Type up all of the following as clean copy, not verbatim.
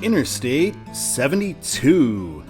Interstate 72.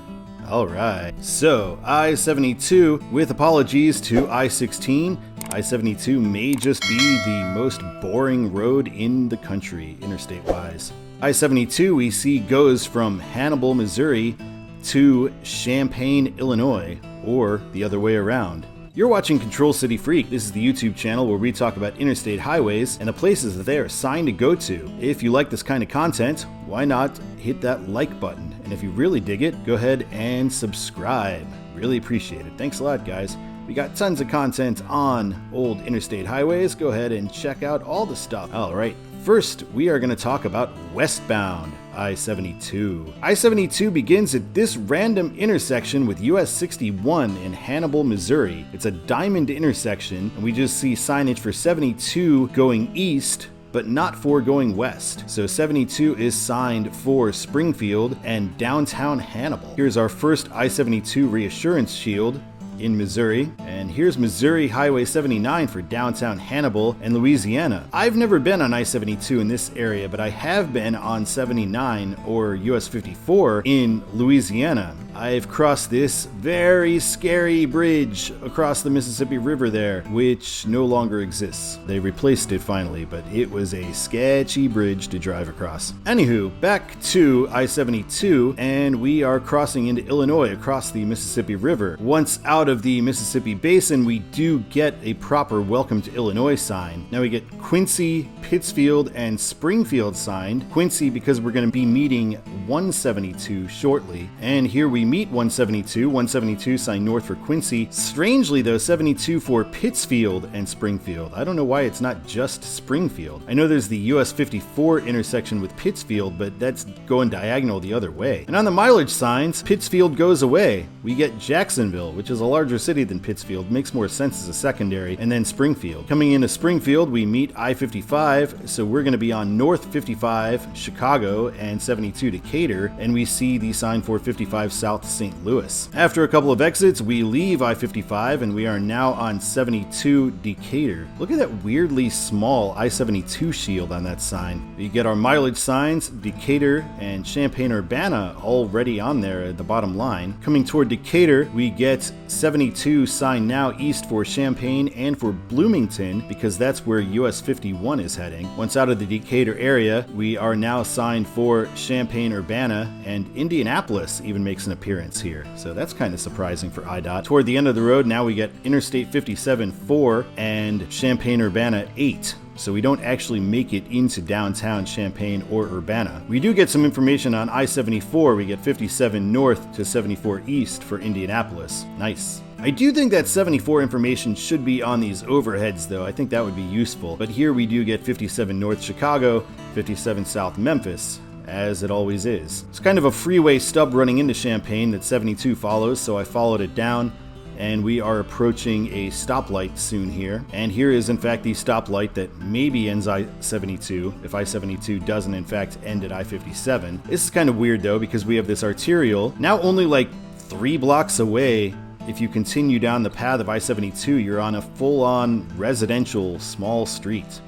Alright, so I-72, with apologies to I-16, I-72 may just be the most boring road in the country, interstate-wise. I-72 we see goes from Hannibal, Missouri to Champaign, Illinois, or the other way around. You're watching Control City Freak. This is the YouTube channel where we talk about interstate highways and the places that they are assigned to go to. If you like this kind of content, why not hit that like button? And if you really dig it, go ahead and subscribe. Really appreciate it. Thanks a lot, guys. We got tons of content on old interstate highways. Go ahead and check out all the stuff. All right, first we are going to talk about Westbound I-72. I-72 begins at this random intersection with US 61 in Hannibal, Missouri. It's a diamond intersection, and we just see signage for 72 going east, but not for going west. So 72 is signed for Springfield and downtown Hannibal. Here's our first I-72 reassurance shield in Missouri, and here's Missouri Highway 79 for downtown Hannibal and Louisiana. I've never been on I-72 in this area, but I have been on 79 or US 54 in Louisiana. I've crossed this very scary bridge across the Mississippi River there, which no longer exists. They replaced it finally, but it was a sketchy bridge to drive across. Anywho, back to I-72, and we are crossing into Illinois across the Mississippi River. Once out of the Mississippi Basin, we do get a proper Welcome to Illinois sign. Now we get Quincy, Pittsfield, and Springfield signed. Quincy because we're going to be meeting 172 shortly, and here we meet 172 signed north for Quincy. Strangely though, 72 for Pittsfield and Springfield. I don't know why it's not just Springfield. I know there's the US 54 intersection with Pittsfield, but that's going diagonal the other way. And on the mileage signs, Pittsfield goes away. We get Jacksonville, which is a larger city than Pittsfield, makes more sense as a secondary, and then Springfield. Coming into Springfield, we meet I-55, so we're going to be on North 55, Chicago, and 72 Decatur, and we see the sign for 55 South St. Louis. After a couple of exits, we leave I-55, and we are now on 72 Decatur. Look at that weirdly small I-72 shield on that sign. We get our mileage signs, Decatur and Champaign-Urbana already on there at the bottom line. Coming toward Decatur, we get 72 signed now east for Champaign and for Bloomington, because that's where US 51 is heading. Once out of the Decatur area, we are now signed for Champaign-Urbana, and Indianapolis even makes an appearance here. So that's kind of surprising for IDOT. Toward the end of the road, now we get Interstate 57 4 and Champaign-Urbana 8. So we don't actually make it into downtown Champaign or Urbana. We do get some information on I-74. We get 57 north to 74 east for Indianapolis. Nice. I do think that 74 information should be on these overheads though. I think that would be useful. But here we do get 57 north Chicago, 57 south Memphis, as it always is. It's kind of a freeway stub running into Champaign that 72 follows, so I followed it down. And we are approaching a stoplight soon here. And here is in fact the stoplight that maybe ends I-72, if I-72 doesn't in fact end at I-57. This is kind of weird though, because we have this arterial, now only like 3 blocks away. If you continue down the path of I-72, you're on a full-on residential small street.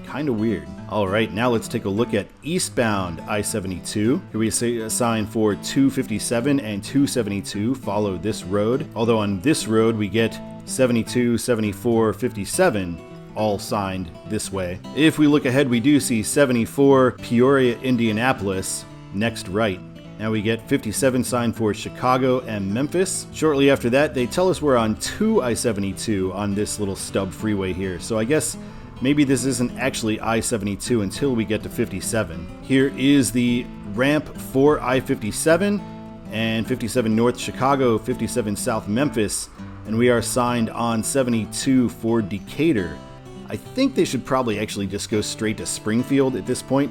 Kind of weird. Alright, now let's take a look at Eastbound I-72. Here we see a sign for 257 and 272 follow this road. Although on this road we get 72, 74, 57 all signed this way. If we look ahead, we do see 74 Peoria, Indianapolis next right. Now we get 57 signed for Chicago and Memphis. Shortly after that, they tell us we're on 2 I-72 on this little stub freeway here. So I guess maybe this isn't actually I-72 until we get to 57. Here is the ramp for I-57 and 57 North Chicago, 57 South Memphis, and we are signed on 72 for Decatur. I think they should probably actually just go straight to Springfield at this point.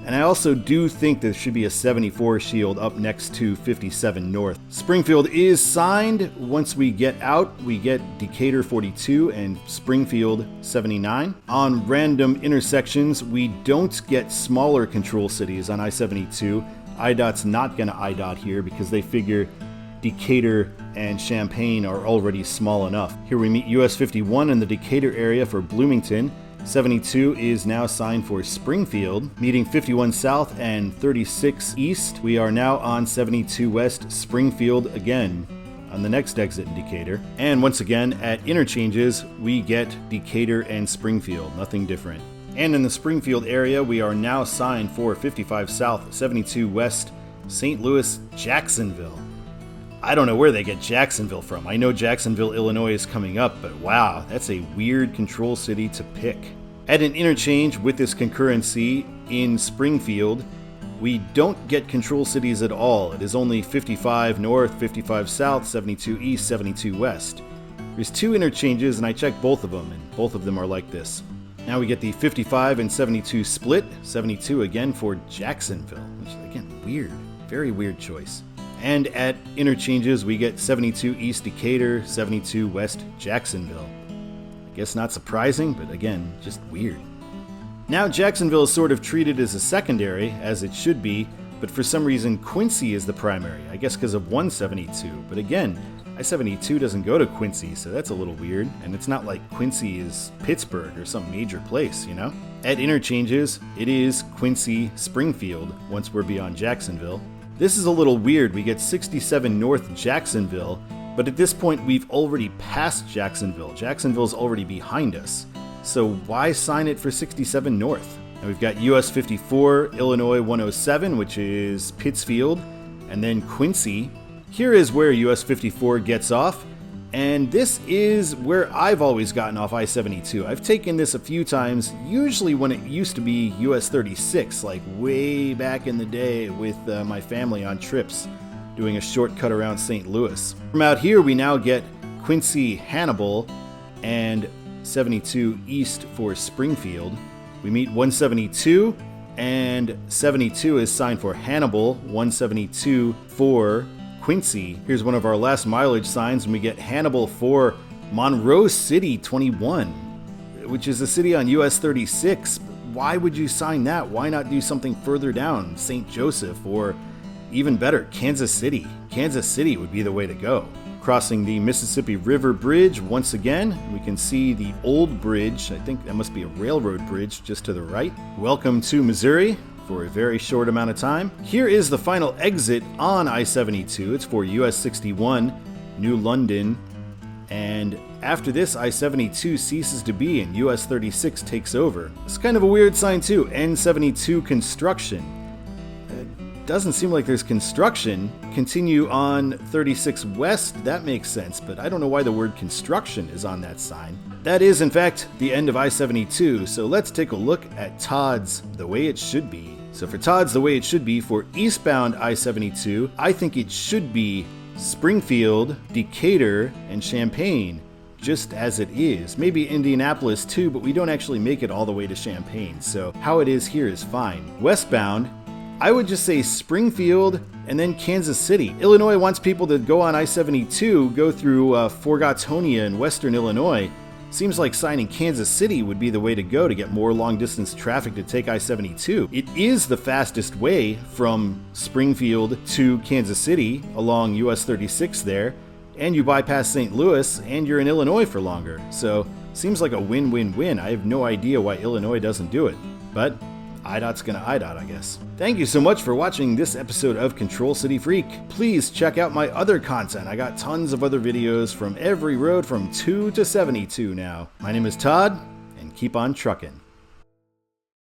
And I also do think there should be a 74 shield up next to 57 North. Springfield is signed. Once we get out, we get Decatur 42 and Springfield 79. On random intersections, we don't get smaller control cities on I-72. IDOT's not going to IDOT here because they figure Decatur and Champaign are already small enough. Here we meet US 51 in the Decatur area for Bloomington, 72 is now signed for Springfield, meeting 51 South and 36 East. We are now on 72 West Springfield again on the next exit indicator. And once again, at interchanges, we get Decatur and Springfield, nothing different. And in the Springfield area, we are now signed for 55 South, 72 West, St. Louis, Jacksonville. I don't know where they get Jacksonville from. I know Jacksonville, Illinois is coming up, but wow, that's a weird control city to pick. At an interchange with this concurrency in Springfield, we don't get control cities at all. It is only 55 North, 55 South, 72 East, 72 West. There's two interchanges and I checked both of them, and both of them are like this. Now we get the 55 and 72 split, 72 again for Jacksonville, which is again weird, very weird choice. And at interchanges, we get 72 East Decatur, 72 West Jacksonville. I guess not surprising, but again, just weird. Now Jacksonville is sort of treated as a secondary, as it should be, but for some reason Quincy is the primary, I guess because of 172. But again, I-72 doesn't go to Quincy, so that's a little weird, and it's not like Quincy is Pittsburgh or some major place, you know? At interchanges, it is Quincy Springfield once we're beyond Jacksonville. This is a little weird. We get 67 North Jacksonville, but at this point we've already passed Jacksonville. Jacksonville's already behind us. So why sign it for 67 North? And we've got US 54, Illinois 107, which is Pittsfield, and then Quincy. Here is where US 54 gets off, and this is where I've always gotten off I-72. I've taken this a few times, usually when it used to be US 36, like way back in the day with my family on trips, doing a shortcut around St. Louis. From out here, we now get Quincy Hannibal and 72 East for Springfield. We meet 172, and 72 is signed for Hannibal, 172 for Quincy. Here's one of our last mileage signs, and we get Hannibal for Monroe City 21, which is a city on US 36. Why would you sign that? Why not do something further down, St. Joseph, or even better, Kansas City? Kansas City would be the way to go. Crossing the Mississippi River Bridge once again, we can see the old bridge. I think that must be a railroad bridge just to the right. Welcome to Missouri for a very short amount of time. Here is the final exit on I-72. It's for US 61, New London. And after this, I-72 ceases to be and US 36 takes over. It's kind of a weird sign too, N72 construction. It doesn't seem like there's construction. Continue on 36 West, that makes sense, but I don't know why the word construction is on that sign. That is, in fact, the end of I-72, so let's take a look at Todds the way it should be. So for Todds the way it should be, for eastbound I-72, I think it should be Springfield, Decatur, and Champaign, just as it is. Maybe Indianapolis too, but we don't actually make it all the way to Champaign, so how it is here is fine. Westbound, I would just say Springfield and then Kansas City. Illinois wants people to go on I-72, go through Forgotonia in western Illinois. Seems like signing Kansas City would be the way to go to get more long-distance traffic to take I-72. It is the fastest way from Springfield to Kansas City along US 36 there, and you bypass St. Louis and you're in Illinois for longer. So, seems like a win-win-win. I have no idea why Illinois doesn't do it, but IDOT's gonna IDOT, I guess. Thank you so much for watching this episode of Control City Freak. Please check out my other content. I got tons of other videos from every road from 2 to 72 now. My name is Todd, and keep on trucking.